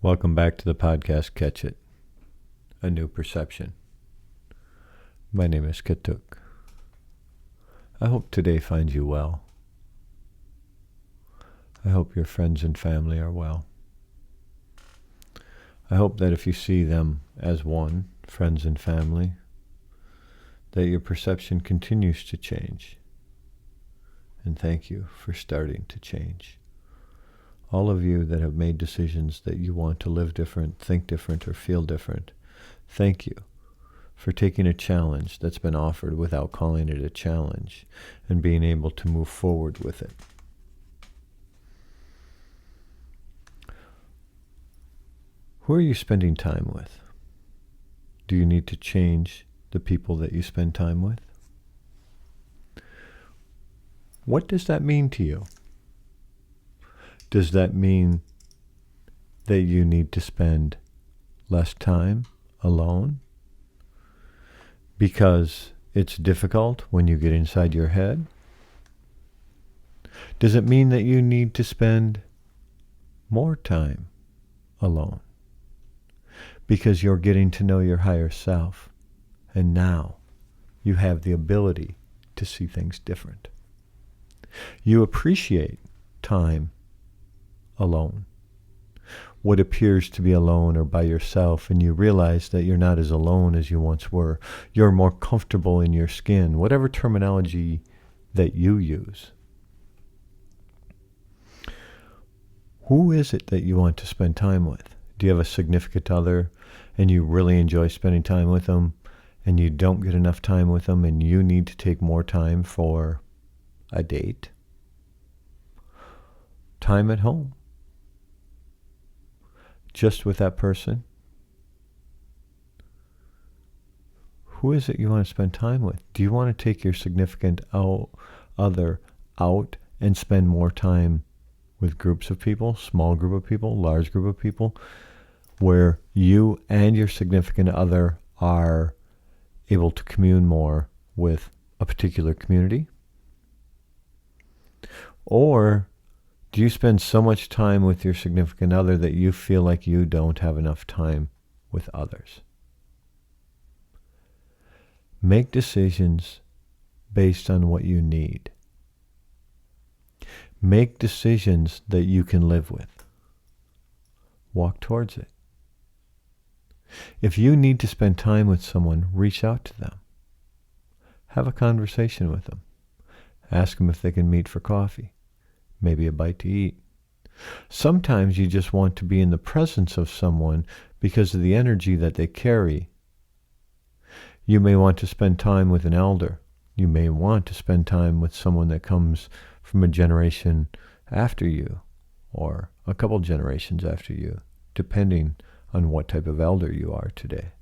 Welcome back to the podcast Catch It, a new perception. My name is Ketuk. I hope today finds you well. I hope your friends and family are well. I hope that if you see them as one, friends and family, that your perception continues to change. And thank you for starting to change. All of you that have made decisions that you want to live different, think different, or feel different, thank you for taking a challenge that's been offered without calling it a challenge and being able to move forward with it. Who are you spending time with? Do you need to change the people that you spend time with? What does that mean to you? Does that mean that you need to spend less time alone because it's difficult when you get inside your head? Does it mean that you need to spend more time alone because you're getting to know your higher self and now you have the ability to see things different? You appreciate time alone, what appears to be alone or by yourself, and you realize that you're not as alone as you once were. You're more comfortable in your skin, whatever terminology that you use. Who is it that you want to spend time with? Do you have a significant other and you really enjoy spending time with them and you don't get enough time with them and you need to take more time for a date? Time at home. Just with that person? Who is it you want to spend time with? Do you want to take your significant other out and spend more time with groups of people, small group of people, large group of people, where you and your significant other are able to commune more with a particular community? Or do you spend so much time with your significant other that you feel like you don't have enough time with others? Make decisions based on what you need. Make decisions that you can live with. Walk towards it. If you need to spend time with someone, reach out to them. Have a conversation with them. Ask them if they can meet for coffee. Maybe a bite to eat. Sometimes you just want to be in the presence of someone because of the energy that they carry. You may want to spend time with an elder. You may want to spend time with someone that comes from a generation after you or a couple generations after you, depending on what type of elder you are today.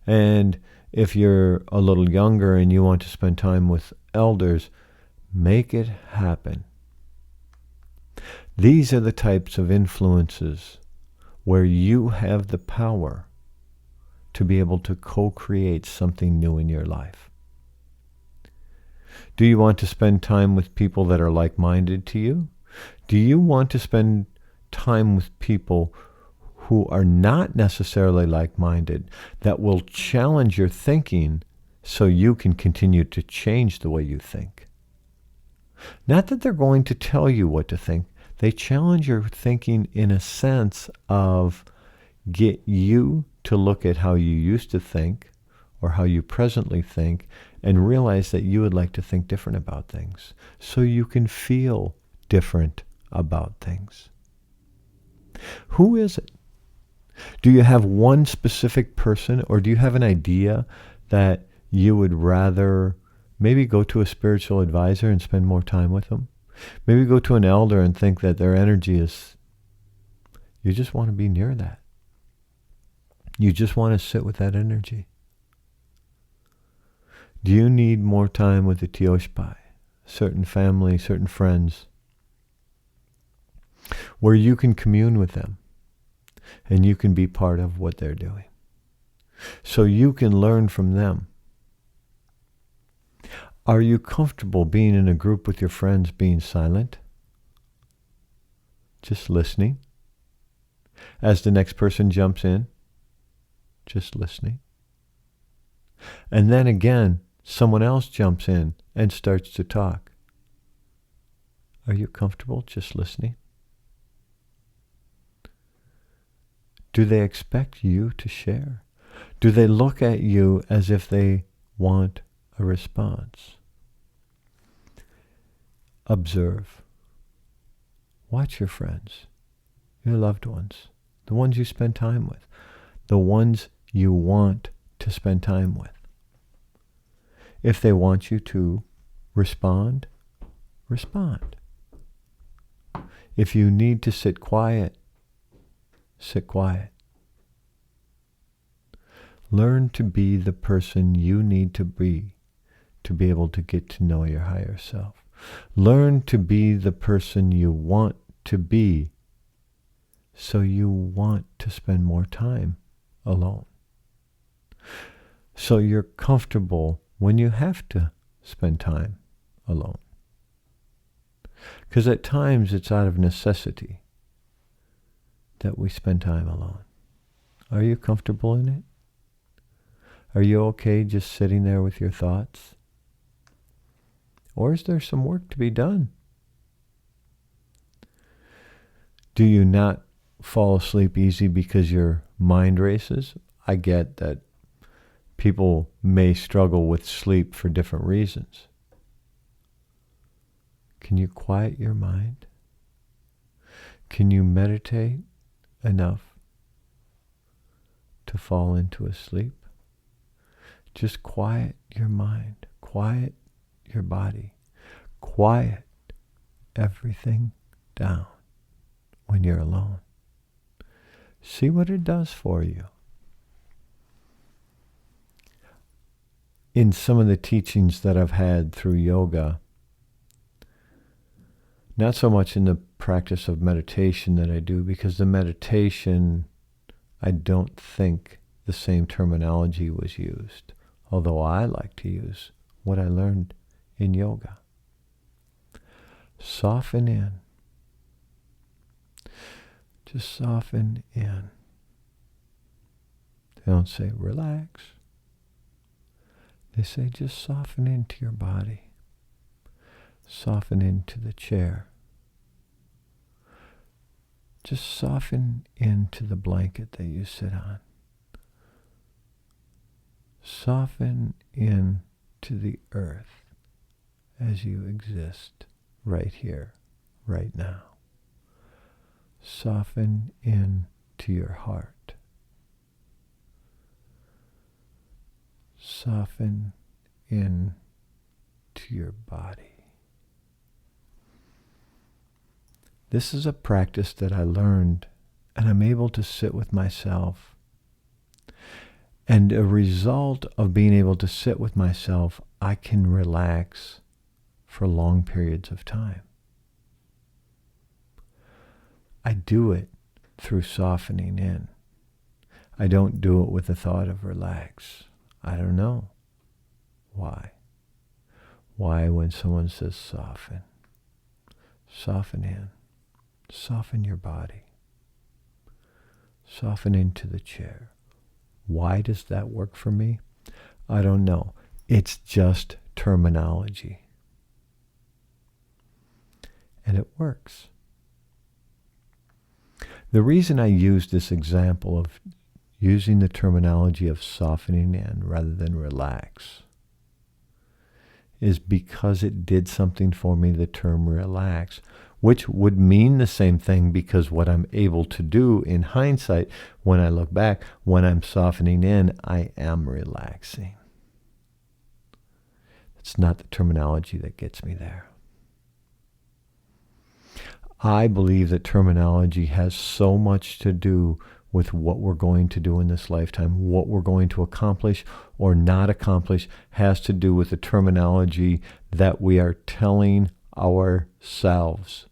And if you're a little younger and you want to spend time with elders, make it happen. These are the types of influences where you have the power to be able to co-create something new in your life. Do you want to spend time with people that are like-minded to you? Do you want to spend time with people who are not necessarily like-minded, that will challenge your thinking so you can continue to change the way you think? Not that they're going to tell you what to think. They challenge your thinking in a sense of get you to look at how you used to think or how you presently think and realize that you would like to think different about things so you can feel different about things. Who is it? Do you have one specific person, or do you have an idea that you would rather maybe go to a spiritual advisor and spend more time with them? Maybe go to an elder and think that their energy is, you just want to be near that. You just want to sit with that energy. Do you need more time with the Tioshpai, certain family, certain friends, where you can commune with them and you can be part of what they're doing, so you can learn from them? Are you comfortable being in a group with your friends, being silent? Just listening? As the next person jumps in, just listening. And then again, someone else jumps in and starts to talk. Are you comfortable just listening? Do they expect you to share? Do they look at you as if they want a response? Observe. Watch your friends, your loved ones, the ones you spend time with, the ones you want to spend time with. If they want you to respond, respond. If you need to sit quiet, sit quiet. Learn to be the person you need to be able to get to know your higher self. Learn to be the person you want to be, so you want to spend more time alone. So you're comfortable when you have to spend time alone. Because at times it's out of necessity that we spend time alone. Are you comfortable in it? Are you okay just sitting there with your thoughts? Or is there some work to be done? Do you not fall asleep easy because your mind races? I get that people may struggle with sleep for different reasons. Can you quiet your mind? Can you meditate enough to fall into a sleep? Just quiet your mind, quiet your body, quiet everything down when you're alone. See what it does for you. In some of the teachings that I've had through yoga, not so much in the practice of meditation that I do, because the meditation, I don't think the same terminology was used, although I like to use what I learned in yoga. Soften in. Just soften in. They don't say relax. They say just soften into your body. Soften into the chair. Just soften into the blanket that you sit on. Soften into the earth as you exist right here, right now. Soften into your heart. Soften into your body. This is a practice that I learned, and I'm able to sit with myself. And a result of being able to sit with myself, I can relax for long periods of time. I do it through softening in. I don't do it with the thought of relax. I don't know why. Why when someone says soften? Soften in. Soften your body. Soften into the chair. Why does that work for me? I don't know. It's just terminology. And it works. The reason I use this example of using the terminology of softening in rather than relax is because it did something for me, the term relax, which would mean the same thing, because what I'm able to do in hindsight, when I look back, when I'm softening in, I am relaxing. It's not the terminology that gets me there. I believe that terminology has so much to do with what we're going to do in this lifetime. What we're going to accomplish or not accomplish has to do with the terminology that we are telling ourselves.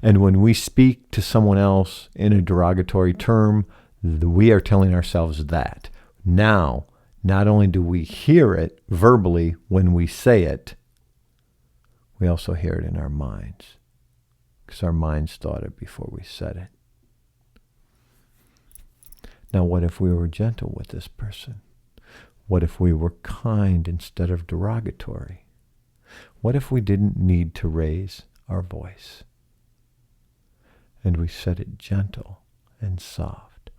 And when we speak to someone else in a derogatory term, we are telling ourselves that. Now, not only do we hear it verbally when we say it, we also hear it in our minds, because our minds thought it before we said it. Now, what if we were gentle with this person? What if we were kind instead of derogatory? What if we didn't need to raise our voice? And we said it gentle and soft.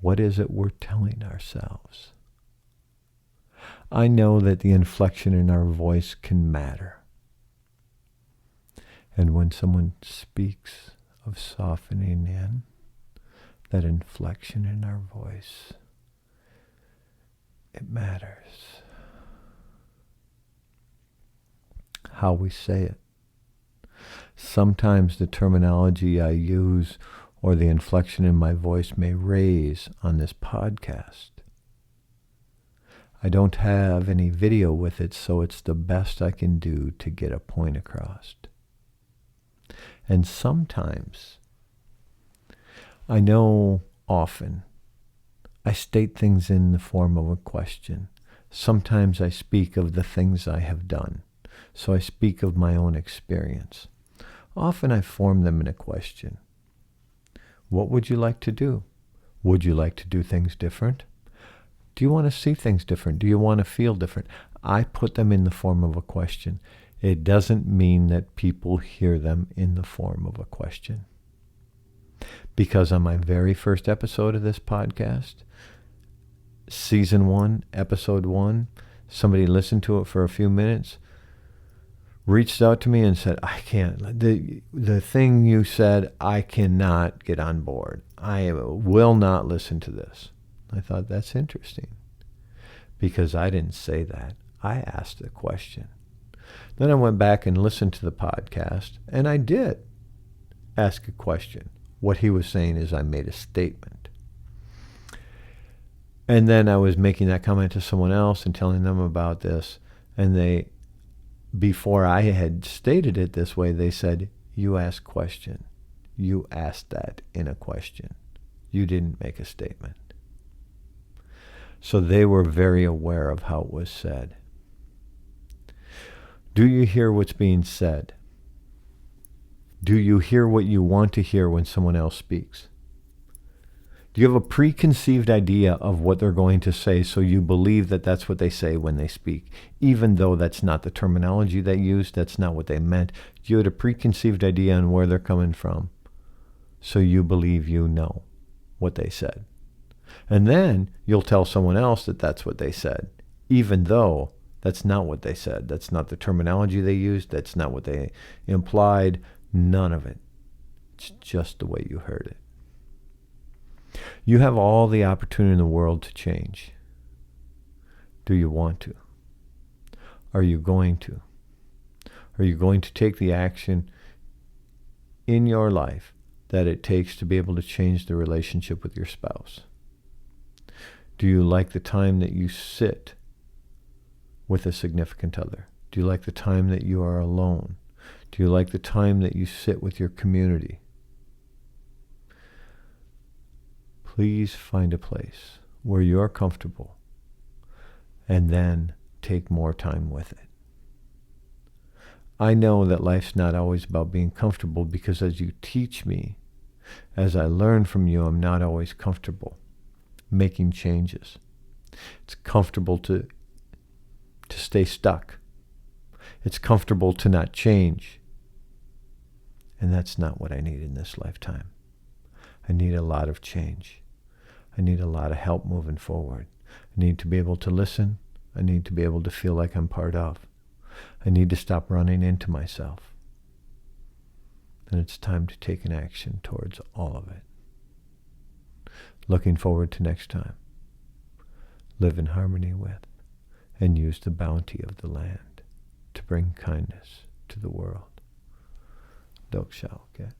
What is it we're telling ourselves? I know that the inflection in our voice can matter. And when someone speaks of softening in, that inflection in our voice, it matters. How we say it. Sometimes the terminology I use or the inflection in my voice may raise on this podcast. I don't have any video with it, so it's the best I can do to get a point across. And sometimes, I know often, I state things in the form of a question. Sometimes I speak of the things I have done, so I speak of my own experience. Often I form them in a question. What would you like to do? Would you like to do things different? Do you want to see things different? Do you want to feel different? I put them in the form of a question. It doesn't mean that people hear them in the form of a question. Because on my very first episode of this podcast, Season 1, Episode 1, somebody listened to it for a few minutes, reached out to me and said, I can't. The thing you said, I cannot get on board. I will not listen to this. I thought, that's interesting. Because I didn't say that. I asked a question. Then I went back and listened to the podcast, and I did ask a question. What he was saying is I made a statement. And then I was making that comment to someone else and telling them about this, and they, before I had stated it this way, they said, you asked question. You asked that in a question. You didn't make a statement. So they were very aware of how it was said. Do you hear what's being said? Do you hear what you want to hear when someone else speaks? Do you have a preconceived idea of what they're going to say, so you believe that that's what they say when they speak, even though that's not the terminology they used, that's not what they meant? You had a preconceived idea on where they're coming from, so you believe you know what they said. And then you'll tell someone else that that's what they said, even though that's not what they said. That's not the terminology they used. That's not what they implied. None of it. It's just the way you heard it. You have all the opportunity in the world to change. Do you want to? Are you going to? Are you going to take the action in your life that it takes to be able to change the relationship with your spouse? Do you like the time that you sit with a significant other? Do you like the time that you are alone? Do you like the time that you sit with your community? Please find a place where you're comfortable and then take more time with it. I know that life's not always about being comfortable, because as you teach me, as I learn from you, I'm not always comfortable making changes. It's comfortable to stay stuck. It's comfortable to not change. And that's not what I need in this lifetime. I need a lot of change. I need a lot of help moving forward. I need to be able to listen. I need to be able to feel like I'm part of. I need to stop running into myself. And it's time to take an action towards all of it. Looking forward to next time. Live in harmony with and use the bounty of the land to bring kindness to the world. Dok Shao, okay?